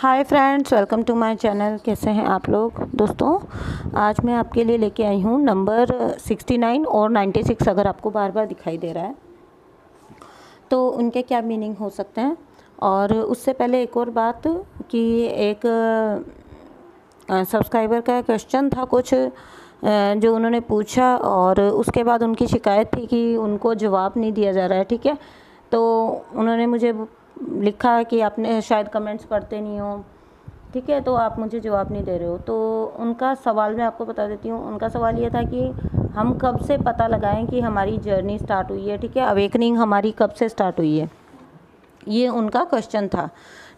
Hi friends, welcome to my channel. कैसे हैं आप लोग दोस्तों। आज मैं आपके लिए लेके आई हूँ नंबर 69 और 96। अगर आपको बार बार दिखाई दे रहा है तो उनके क्या मीनिंग हो सकते हैं। और उससे पहले एक और बात कि एक सब्सक्राइबर का क्वेश्चन था कुछ जो उन्होंने पूछा, और उसके बाद उनकी शिकायत थी कि उनको जवाब नहीं दिया जा रहा है। ठीक है, तो उन्होंने मुझे लिखा कि आपने शायद कमेंट्स पढ़ते नहीं हो, ठीक है, तो आप मुझे जवाब नहीं दे रहे हो। तो उनका सवाल मैं आपको बता देती हूँ। उनका सवाल ये था कि हम कब से पता लगाएं कि हमारी जर्नी स्टार्ट हुई है। ठीक है, अवेकनिंग हमारी कब से स्टार्ट हुई है, ये उनका क्वेश्चन था।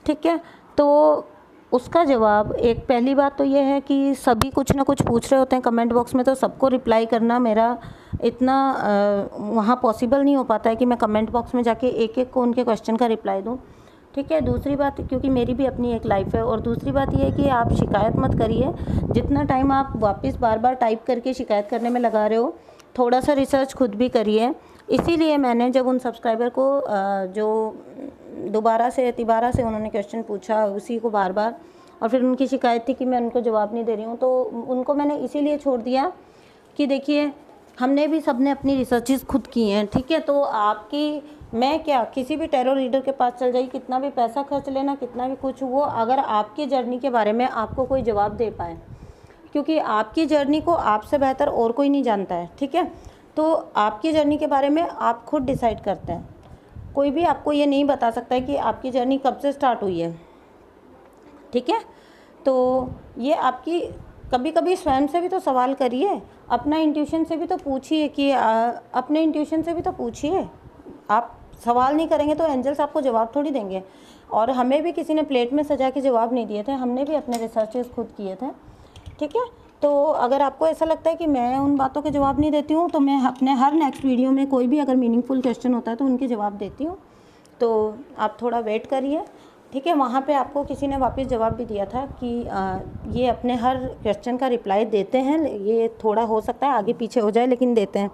ठीक है, तो उसका जवाब, एक पहली बात तो ये है कि सभी कुछ ना कुछ पूछ रहे होते हैं कमेंट बॉक्स में, तो सबको रिप्लाई करना मेरा इतना वहाँ पॉसिबल नहीं हो पाता है कि मैं कमेंट बॉक्स में जाके एक एक को उनके क्वेश्चन का रिप्लाई दूँ। ठीक है, दूसरी बात, क्योंकि मेरी भी अपनी एक लाइफ है। और दूसरी बात ये है कि आप शिकायत मत करिए। जितना टाइम आप वापस बार बार टाइप करके शिकायत करने में लगा रहे हो, थोड़ा सा रिसर्च खुद भी करिए। इसीलिए मैंने जब उन सब्सक्राइबर को जो दोबारा से तिबारा से उन्होंने क्वेश्चन पूछा उसी को बार बार, और फिर उनकी शिकायत थी कि मैं उनको जवाब नहीं दे रही हूँ, तो उनको मैंने इसीलिए छोड़ दिया कि देखिए, हमने भी सबने अपनी रिसर्चेस खुद की हैं। ठीक है, तो आपकी, मैं क्या, किसी भी टैरो रीडर के पास चल जाइए, कितना भी पैसा खर्च लेना, कितना भी कुछ, वो अगर आपकी जर्नी के बारे में आपको कोई जवाब दे पाए, क्योंकि आपकी जर्नी को आपसे बेहतर और कोई नहीं जानता है। ठीक है, तो आपकी जर्नी के बारे में आप खुद डिसाइड करते हैं। कोई भी आपको ये नहीं बता सकता है कि आपकी जर्नी कब से स्टार्ट हुई है। ठीक है, तो ये आपकी, कभी कभी स्वयं से भी तो सवाल करिए, अपना इंट्यूशन से भी तो पूछिए कि अपने इंट्यूशन से भी तो पूछिए। आप सवाल नहीं करेंगे तो एंजल्स आपको जवाब थोड़ी देंगे। और हमें भी किसी ने प्लेट में सजा के जवाब नहीं दिए थे, हमने भी अपने रिसर्चेस खुद किए थे। ठीक है, तो अगर आपको ऐसा लगता है कि मैं उन बातों के जवाब नहीं देती हूँ, तो मैं अपने हर नेक्स्ट वीडियो में कोई भी अगर मीनिंगफुल क्वेश्चन होता है तो उनके जवाब देती हूँ। तो आप थोड़ा वेट करिए। ठीक है, वहाँ पे आपको किसी ने वापस जवाब भी दिया था कि ये अपने हर क्वेश्चन का रिप्लाई देते हैं, ये थोड़ा हो सकता है आगे पीछे हो जाए लेकिन देते हैं।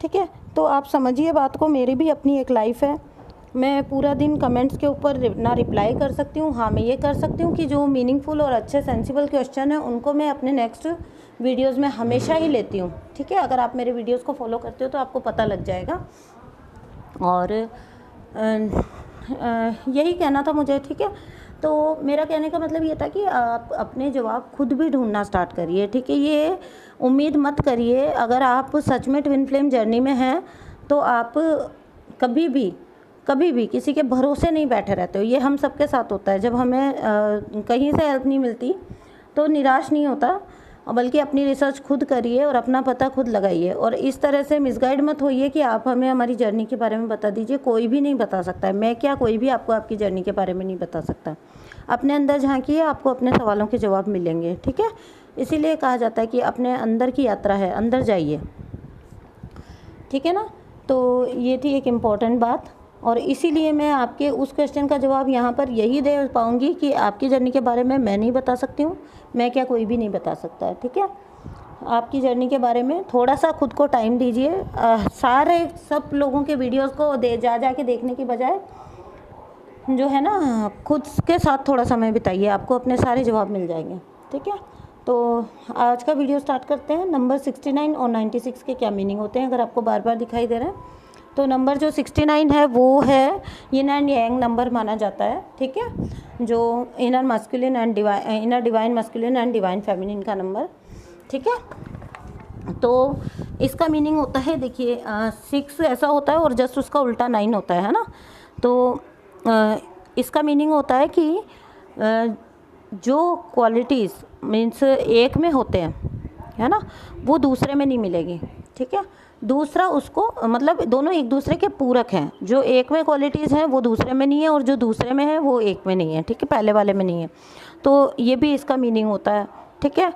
ठीक है, तो आप समझिए बात को, मेरी भी अपनी एक लाइफ है। मैं पूरा दिन कमेंट्स के ऊपर ना रिप्लाई कर सकती हूँ। हाँ, मैं ये कर सकती हूँ कि जो मीनिंगफुल और अच्छे सेंसिबल क्वेश्चन हैं उनको मैं अपने नेक्स्ट वीडियोज़ में हमेशा ही लेती हूँ। ठीक है, अगर आप मेरे वीडियोज़ को फॉलो करते हो तो आपको पता लग जाएगा। और यही कहना था मुझे। ठीक है, तो मेरा कहने का मतलब ये था कि आप अपने जवाब खुद भी ढूंढना स्टार्ट करिए। ठीक है, ये उम्मीद मत करिए, अगर आप सच में ट्विन फ्लेम जर्नी में हैं तो आप कभी भी किसी के भरोसे नहीं बैठे रहते हो। ये हम सबके साथ होता है। जब हमें कहीं से हेल्प नहीं मिलती तो निराश नहीं होता, बल्कि अपनी रिसर्च खुद करिए और अपना पता खुद लगाइए। और इस तरह से मिसगाइड मत होइए कि आप हमें हमारी जर्नी के बारे में बता दीजिए। कोई भी नहीं बता सकता है, मैं क्या, कोई भी आपको आपकी जर्नी के बारे में नहीं बता सकता। अपने अंदर झांकिए, आपको अपने सवालों के जवाब मिलेंगे। ठीक है, इसीलिए कहा जाता है कि अपने अंदर की यात्रा है, अंदर जाइए। ठीक है ना, तो ये थी एक इम्पॉर्टेंट बात। और इसीलिए मैं आपके उस क्वेश्चन का जवाब यहाँ पर यही दे पाऊँगी कि आपकी जर्नी के बारे में मैं नहीं बता सकती हूँ, मैं क्या, कोई भी नहीं बता सकता है। ठीक है, आपकी जर्नी के बारे में थोड़ा सा खुद को टाइम दीजिए। सारे सब लोगों के वीडियोस को जा के देखने की बजाय जो है ना, खुद के साथ थोड़ा समय बिताइए, आपको अपने सारे जवाब मिल जाएंगे। ठीक है, तो आज का वीडियो स्टार्ट करते हैं। नंबर 69 और 96 के क्या मीनिंग होते हैं, अगर आपको बार बार दिखाई दे रहा है तो। नंबर जो 69 है वो है यिन एंड यांग नंबर माना जाता है। ठीक है, जो inner masculine and inner divine masculine and divine feminine का नंबर। ठीक है, तो इसका मीनिंग होता है, देखिए 6 ऐसा होता है और जस्ट उसका उल्टा 9 होता है ना। तो इसका मीनिंग होता है कि जो क्वालिटीज़ मीन्स एक में होते हैं, है ना, वो दूसरे में नहीं मिलेगी। ठीक है, दूसरा उसको, मतलब दोनों एक दूसरे के पूरक हैं। जो एक में क्वालिटीज़ हैं वो दूसरे में नहीं है, और जो दूसरे में है वो एक में नहीं है। ठीक है, पहले वाले में नहीं है। तो ये भी इसका मीनिंग होता है। ठीक है,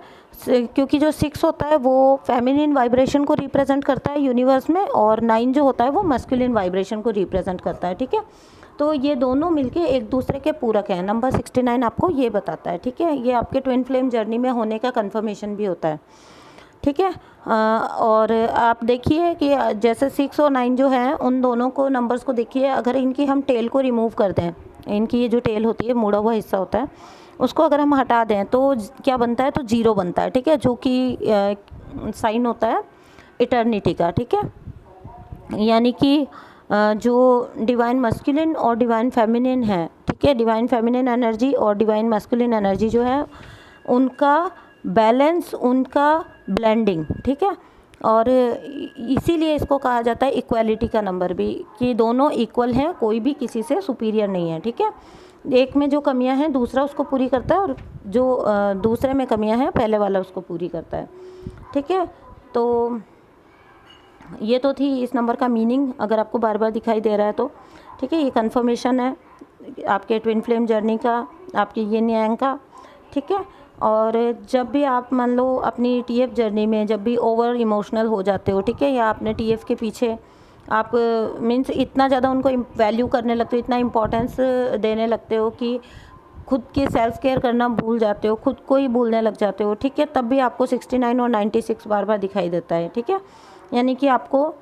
क्योंकि जो 6 होता है वो फेमिनिन वाइब्रेशन को रिप्रेजेंट करता है यूनिवर्स में, और 9 जो होता है वो मस्कुलिन वाइब्रेशन को रिप्रेजेंट करता है। ठीक है, तो ये दोनों मिलके एक दूसरे के पूरक हैं। नंबर 69 आपको ये बताता है। ठीक है, ये आपके ट्विन फ्लेम जर्नी में होने का कंफर्मेशन भी होता है। ठीक है, और आप देखिए कि जैसे 6 और 9 जो हैं, उन दोनों को, नंबर्स को देखिए, अगर इनकी हम टेल को रिमूव कर दें, इनकी ये जो टेल होती है, मुड़ा हुआ हिस्सा होता है, उसको अगर हम हटा दें तो क्या बनता है, तो जीरो बनता है, ठीक है, जो कि साइन होता है इटर्निटी का, ठीक है। यानी कि जो डिवाइन मस्कुलिन और डिवाइन फेमिनिन है, ठीक है, डिवाइन फेमिनिन एनर्जी और डिवाइन मस्कुलिन एनर्जी जो है उनका बैलेंस, उनका ब्लेंडिंग, ठीक है। और इसीलिए इसको कहा जाता है इक्वालिटी का नंबर भी, कि दोनों इक्वल हैं, कोई भी किसी से सुपीरियर नहीं है, ठीक है। एक में जो कमियां हैं दूसरा उसको पूरी करता है, और जो दूसरे में कमियां हैं पहले वाला उसको पूरी करता है, ठीक है। तो ये तो थी इस नंबर का मीनिंग, अगर आपको बार बार दिखाई दे रहा है तो, ठीक है। ये कन्फर्मेशन है आपके ट्विन फ्लेम जर्नी का, आपके यिन यांग का, ठीक है। और जब भी आप मान लो अपनी टीएफ जर्नी में जब भी ओवर इमोशनल हो जाते हो, ठीक है, या अपने टीएफ के पीछे आप मीन्स इतना ज़्यादा उनको वैल्यू करने लगते हो, इतना इम्पोर्टेंस देने लगते हो कि खुद की सेल्फ केयर करना भूल जाते हो, खुद को ही भूलने लग जाते हो, ठीक है, तब भी आपको 69 और 96 बार बार दिखाई देता है, ठीक है। यानी कि आपको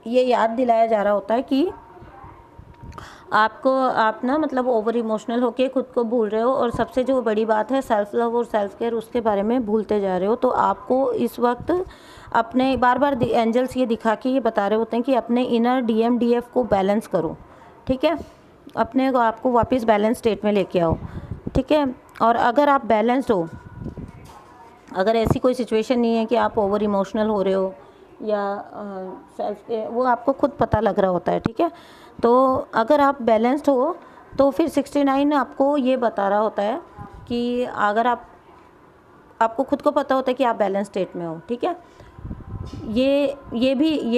ये याद दिलाया जा रहा होता है कि आप ना मतलब ओवर इमोशनल होके खुद को भूल रहे हो, और सबसे जो बड़ी बात है सेल्फ लव और सेल्फ केयर, उसके बारे में भूलते जा रहे हो। तो आपको इस वक्त अपने बार बार एंजल्स ये दिखा के ये बता रहे होते हैं कि अपने इनर डीएमडीएफ को बैलेंस करो, ठीक है, अपने को आपको वापस बैलेंस स्टेट में लेके आओ, ठीक है। और अगर आप बैलेंस्ड हो, अगर ऐसी कोई सिचुएशन नहीं है कि आप ओवर इमोशनल हो रहे हो या सेल्फ, वो आपको खुद पता लग रहा होता है, ठीक है। तो अगर आप बैलेंस्ड हो तो फिर 69 आपको ये बता रहा होता है कि अगर आपको खुद को पता होता है कि आप बैलेंस स्टेट में हो, ठीक है। ये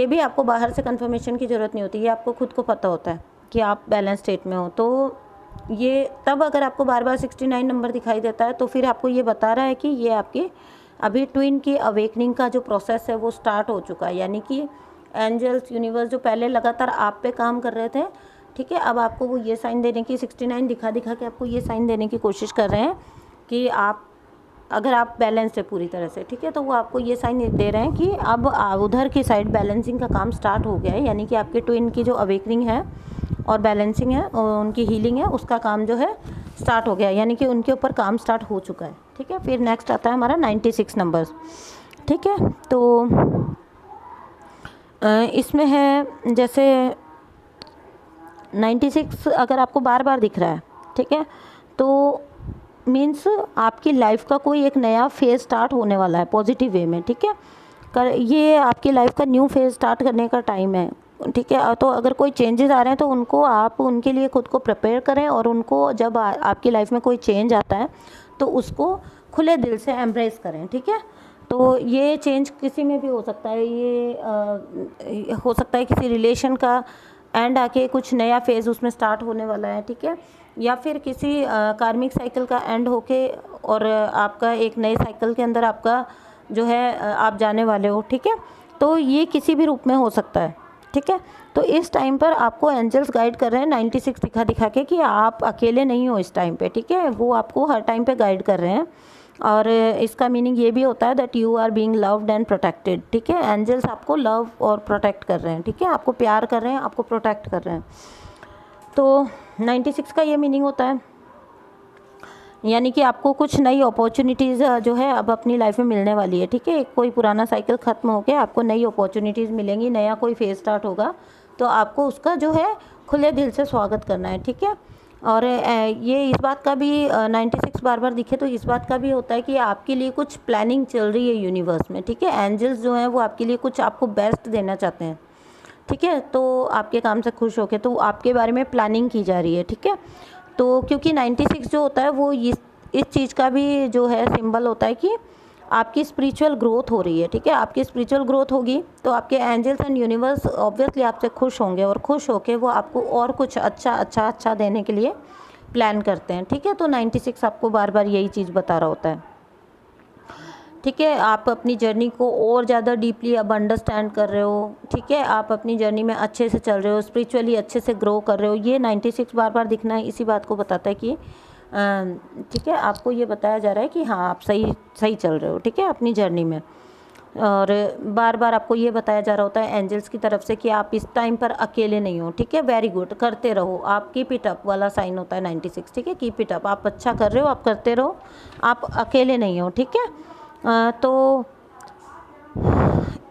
भी आपको बाहर से कंफर्मेशन की ज़रूरत नहीं होती, ये आपको खुद को पता होता है कि आप बैलेंस स्टेट में हो। तो ये तब अगर आपको बार बार 69 नंबर दिखाई देता है तो फिर आपको ये बता रहा है कि ये आपकी अभी ट्विन की अवेकनिंग का जो प्रोसेस है वो स्टार्ट हो चुका है। यानी कि एंजल्स, यूनिवर्स जो पहले लगातार आप पे काम कर रहे थे, ठीक है, अब आपको वो ये साइन देने की 69 दिखा के आपको ये साइन देने की कोशिश कर रहे हैं कि आप अगर आप बैलेंस है पूरी तरह से, ठीक है, तो वो आपको ये साइन दे रहे हैं कि अब उधर की साइड बैलेंसिंग का काम स्टार्ट हो गया है। यानी कि आपके ट्विन की जो अवेकनिंग है और बैलेंसिंग है और उनकी हीलिंग है, उसका काम जो है स्टार्ट हो गया है, यानी कि उनके ऊपर काम स्टार्ट हो चुका है, ठीक है। फिर नेक्स्ट आता है हमारा 96 नंबर्स, ठीक है। तो इसमें है जैसे 96 अगर आपको बार बार दिख रहा है, ठीक है, तो मीन्स आपकी लाइफ का कोई एक नया फेज़ स्टार्ट होने वाला है पॉजिटिव वे में, ठीक है। ये आपकी लाइफ का न्यू फेज़ स्टार्ट करने का टाइम है, ठीक है। तो अगर कोई चेंजेस आ रहे हैं तो उनको आप उनके लिए खुद को प्रिपेयर करें, और उनको जब आपकी लाइफ में कोई चेंज आता है तो उसको खुले दिल से एम्ब्रेस करें, ठीक है। तो ये चेंज किसी में भी हो सकता है, ये हो सकता है किसी रिलेशन का एंड आके कुछ नया फेज़ उसमें स्टार्ट होने वाला है, ठीक है, या फिर किसी कार्मिक साइकिल का एंड होके और आपका एक नए साइकिल के अंदर आपका जो है आप जाने वाले हो, ठीक है। तो ये किसी भी रूप में हो सकता है, ठीक है। तो इस टाइम पर आपको एंजल्स गाइड कर रहे हैं 96 दिखा के कि आप अकेले नहीं हो इस टाइम पे, ठीक है, वो आपको हर टाइम पे गाइड कर रहे हैं। और इसका मीनिंग ये भी होता है that you are being loved and protected, ठीक है। एंजल्स आपको लव और प्रोटेक्ट कर रहे हैं, ठीक है, आपको प्यार कर रहे हैं, आपको प्रोटेक्ट कर रहे हैं। तो 96 का ये मीनिंग होता है, यानी कि आपको कुछ नई अपॉर्चुनिटीज़ जो है अब अपनी लाइफ में मिलने वाली है, ठीक है। कोई पुराना साइकिल ख़त्म हो गया, आपको नई अपॉर्चुनिटीज़ मिलेंगी, नया कोई फेज़ स्टार्ट होगा, तो आपको उसका जो है खुले दिल से स्वागत करना है, ठीक है। और ये इस बात का भी 96 बार बार दिखे तो इस बात का भी होता है कि आपके लिए कुछ प्लानिंग चल रही है यूनिवर्स में, ठीक है। एंजल्स जो हैं वो आपके लिए कुछ आपको बेस्ट देना चाहते हैं, ठीक है। तो आपके काम से खुश होके तो आपके बारे में प्लानिंग की जा रही है, ठीक है। तो क्योंकि 96 जो होता है वो इस चीज़ का भी जो है सिंबल होता है कि आपकी स्पिरिचुअल ग्रोथ हो रही है, ठीक है। आपकी स्पिरिचुअल ग्रोथ होगी तो आपके एंजल्स एंड यूनिवर्स ऑब्वियसली आपसे खुश होंगे, और खुश होके वो आपको और कुछ अच्छा देने के लिए प्लान करते हैं, ठीक है। तो 96 आपको बार बार यही चीज़ बता रहा होता है, ठीक है। आप अपनी जर्नी को और ज़्यादा डीपली अब अंडरस्टैंड कर रहे हो, ठीक है, आप अपनी जर्नी में अच्छे से चल रहे हो, स्पिरिचुअली अच्छे से ग्रो कर रहे हो। ये 96 बार बार दिखना है इसी बात को बताता है कि ठीक है, आपको ये बताया जा रहा है कि हाँ आप सही चल रहे हो, ठीक है, अपनी जर्नी में। और बार बार आपको ये बताया जा रहा होता है एंजल्स की तरफ से कि आप इस टाइम पर अकेले नहीं हो, ठीक है। वेरी गुड, करते रहो आप, कीप इट अप वाला साइन होता है 96, ठीक है। कीप इट अप, आप अच्छा कर रहे हो, आप करते रहो, आप अकेले नहीं हो, ठीक है। तो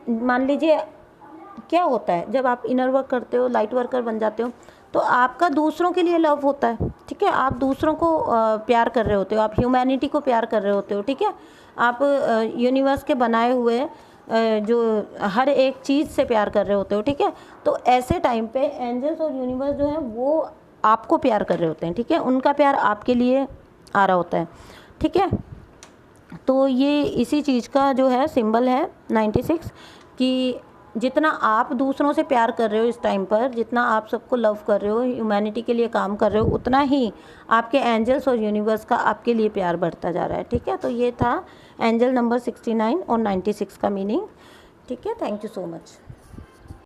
मान लीजिए क्या होता है जब आप इनर वर्क करते हो, लाइट वर्कर बन जाते हो, तो आपका दूसरों के लिए लव होता है, ठीक है। आप दूसरों को प्यार कर रहे होते हो, आप ह्यूमैनिटी को प्यार कर रहे होते हो, ठीक है। आप यूनिवर्स के बनाए हुए जो हर एक चीज़ से प्यार कर रहे होते हो, ठीक है। तो ऐसे टाइम पे एंजल्स और यूनिवर्स जो है वो आपको प्यार कर रहे होते हैं, ठीक है। उनका प्यार आपके लिए आ रहा होता है, ठीक है। तो ये इसी चीज़ का जो है सिंबल है 96, कि जितना आप दूसरों से प्यार कर रहे हो इस टाइम पर, जितना आप सबको लव कर रहे हो, ह्यूमैनिटी के लिए काम कर रहे हो, उतना ही आपके एंजल्स और यूनिवर्स का आपके लिए प्यार बढ़ता जा रहा है, ठीक है। तो ये था एंजल नंबर 69 और 96 का मीनिंग, ठीक है। Thank you so much.